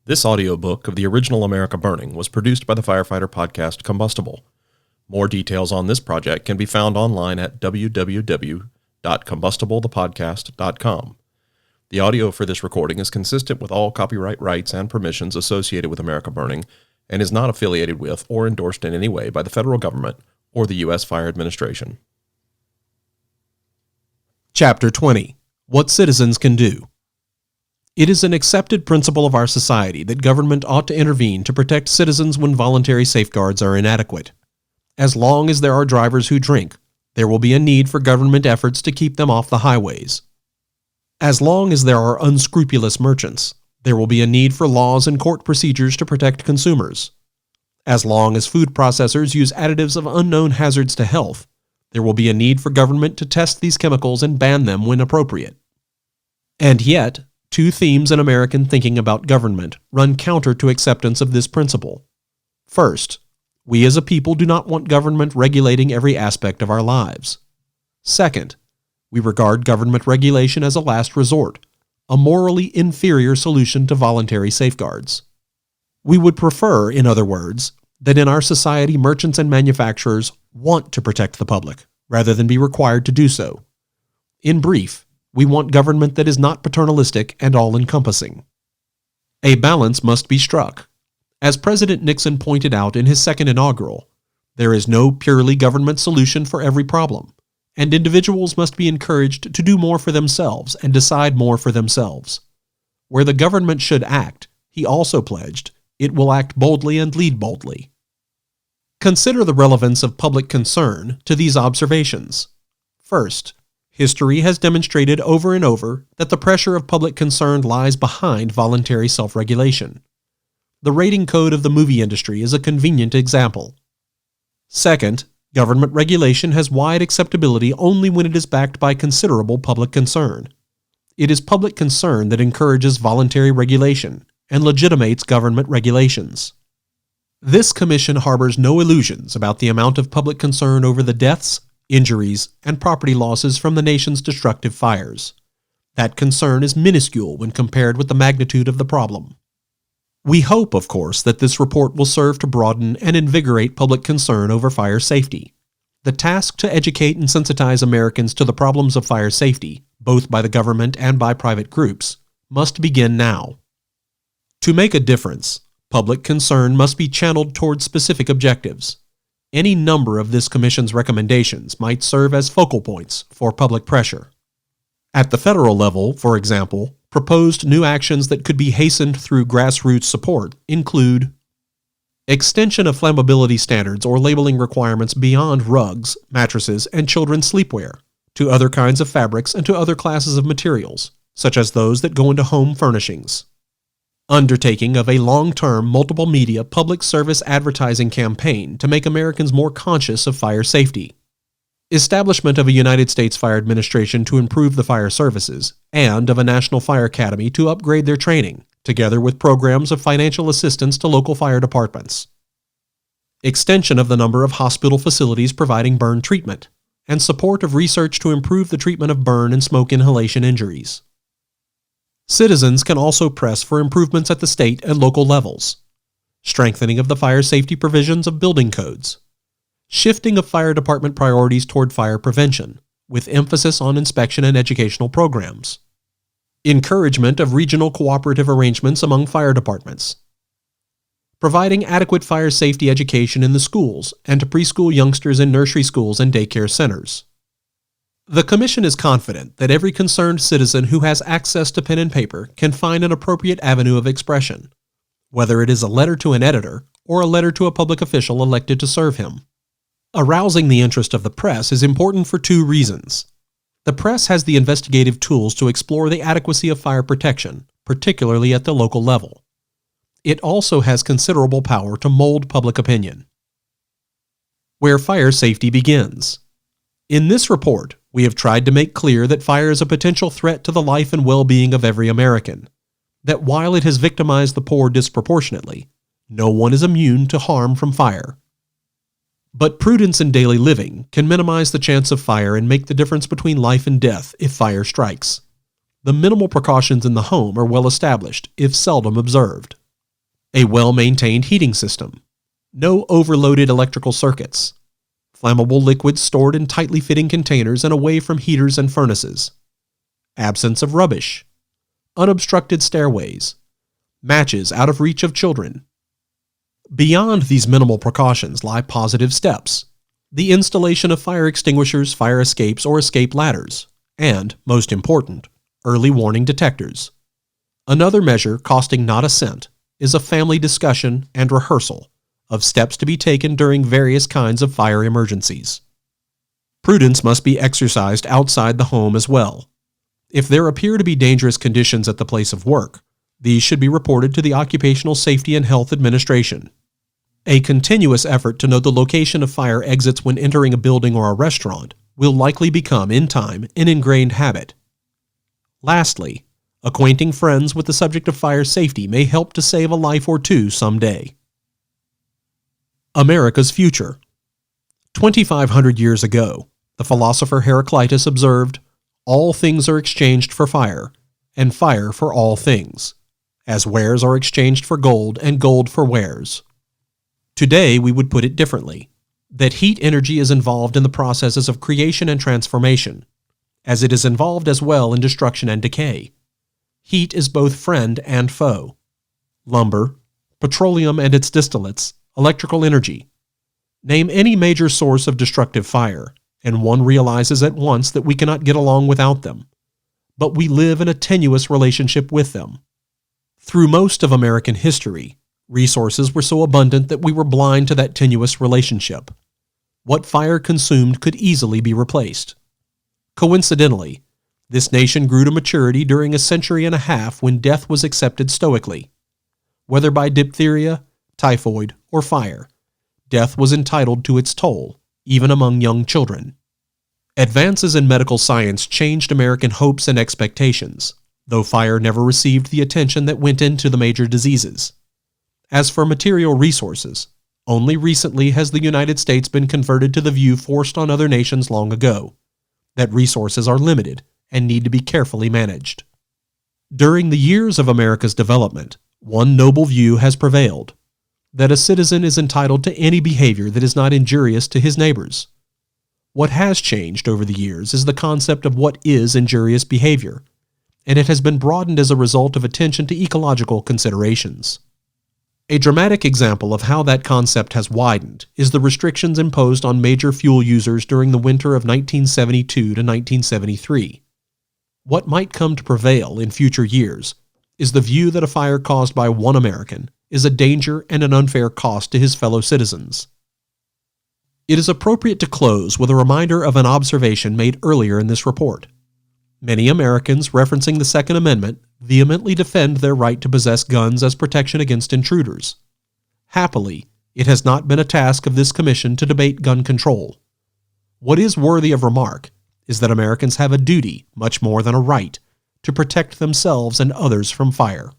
This audiobook of the original America Burning was produced by the firefighter podcast Combustible. More details on this project can be found online at www.combustiblethepodcast.com. The audio for this recording is consistent with all copyright rights and permissions associated with America Burning and is not affiliated with or endorsed in any way by the federal government or the U.S. Fire Administration. Chapter 20. What Citizens Can Do. It is an accepted principle of our society that government ought to intervene to protect citizens when voluntary safeguards are inadequate. As long as there are drivers who drink, there will be a need for government efforts to keep them off the highways. As long as there are unscrupulous merchants, there will be a need for laws and court procedures to protect consumers. As long as food processors use additives of unknown hazards to health, there will be a need for government to test these chemicals and ban them when appropriate. And yet, two themes in American thinking about government run counter to acceptance of this principle. First, we as a people do not want government regulating every aspect of our lives. Second, we regard government regulation as a last resort, a morally inferior solution to voluntary safeguards. We would prefer, in other words, that in our society merchants and manufacturers want to protect the public, rather than be required to do so. In brief, we want government that is not paternalistic and all-encompassing. A balance must be struck. As President Nixon pointed out in his second inaugural, there is no purely government solution for every problem, and individuals must be encouraged to do more for themselves and decide more for themselves. Where the government should act, he also pledged, it will act boldly and lead boldly. Consider the relevance of public concern to these observations. First, history has demonstrated over and over that the pressure of public concern lies behind voluntary self-regulation. The rating code of the movie industry is a convenient example. Second, government regulation has wide acceptability only when it is backed by considerable public concern. It is public concern that encourages voluntary regulation and legitimates government regulations. This commission harbors no illusions about the amount of public concern over the deaths, injuries, and property losses from the nation's destructive fires. That concern is minuscule when compared with the magnitude of the problem. We hope, of course, that this report will serve to broaden and invigorate public concern over fire safety. The task to educate and sensitize Americans to the problems of fire safety, both by the government and by private groups, must begin now. To make a difference, public concern must be channeled toward specific objectives. Any number of this commission's recommendations might serve as focal points for public pressure. At the federal level, for example, proposed new actions that could be hastened through grassroots support include extension of flammability standards or labeling requirements beyond rugs, mattresses, and children's sleepwear to other kinds of fabrics and to other classes of materials, such as those that go into home furnishings. Undertaking of a long-term multiple media public service advertising campaign to make Americans more conscious of fire safety. Establishment of a United States Fire Administration to improve the fire services, and of a National Fire Academy to upgrade their training, together with programs of financial assistance to local fire departments. Extension of the number of hospital facilities providing burn treatment, and support of research to improve the treatment of burn and smoke inhalation injuries. Citizens can also press for improvements at the state and local levels. Strengthening of the fire safety provisions of building codes. Shifting of fire department priorities toward fire prevention, with emphasis on inspection and educational programs. Encouragement of regional cooperative arrangements among fire departments. Providing adequate fire safety education in the schools and to preschool youngsters in nursery schools and daycare centers. The Commission is confident that every concerned citizen who has access to pen and paper can find an appropriate avenue of expression, whether it is a letter to an editor or a letter to a public official elected to serve him. Arousing the interest of the press is important for two reasons. The press has the investigative tools to explore the adequacy of fire protection, particularly at the local level. It also has considerable power to mold public opinion. Where fire safety begins. In this report, we have tried to make clear that fire is a potential threat to the life and well-being of every American, that while it has victimized the poor disproportionately, no one is immune to harm from fire. But prudence in daily living can minimize the chance of fire and make the difference between life and death if fire strikes. The minimal precautions in the home are well established, if seldom observed. A well-maintained heating system. No overloaded electrical circuits. Flammable liquids stored in tightly fitting containers and away from heaters and furnaces. Absence of rubbish. Unobstructed stairways. Matches out of reach of children. Beyond these minimal precautions lie positive steps. The installation of fire extinguishers, fire escapes, or escape ladders, and, most important, early warning detectors. Another measure costing not a cent is a family discussion and rehearsal of steps to be taken during various kinds of fire emergencies. Prudence must be exercised outside the home as well. If there appear to be dangerous conditions at the place of work, these should be reported to the Occupational Safety and Health Administration. A continuous effort to know the location of fire exits when entering a building or a restaurant will likely become, in time, an ingrained habit. Lastly, acquainting friends with the subject of fire safety may help to save a life or two someday. America's future. 2,500 years ago, the philosopher Heraclitus observed, "All things are exchanged for fire, and fire for all things, as wares are exchanged for gold, and gold for wares." Today, we would put it differently, that heat energy is involved in the processes of creation and transformation, as it is involved as well in destruction and decay. Heat is both friend and foe. Lumber, petroleum and its distillates, electrical energy. Name any major source of destructive fire, and one realizes at once that we cannot get along without them. But we live in a tenuous relationship with them. Through most of American history, resources were so abundant that we were blind to that tenuous relationship. What fire consumed could easily be replaced. Coincidentally, this nation grew to maturity during a century and a half when death was accepted stoically. Whether by diphtheria, typhoid, or fire, death was entitled to its toll, even among young children. Advances in medical science changed American hopes and expectations, though fire never received the attention that went into the major diseases. As for material resources, only recently has the United States been converted to the view forced on other nations long ago, that resources are limited and need to be carefully managed. During the years of America's development, one noble view has prevailed, that a citizen is entitled to any behavior that is not injurious to his neighbors. What has changed over the years is the concept of what is injurious behavior, and it has been broadened as a result of attention to ecological considerations. A dramatic example of how that concept has widened is the restrictions imposed on major fuel users during the winter of 1972 to 1973. What might come to prevail in future years is the view that a fire caused by one American is a danger and an unfair cost to his fellow citizens. It is appropriate to close with a reminder of an observation made earlier in this report. Many Americans, referencing the Second Amendment, vehemently defend their right to possess guns as protection against intruders. Happily, it has not been a task of this commission to debate gun control. What is worthy of remark is that Americans have a duty, much more than a right, to protect themselves and others from fire.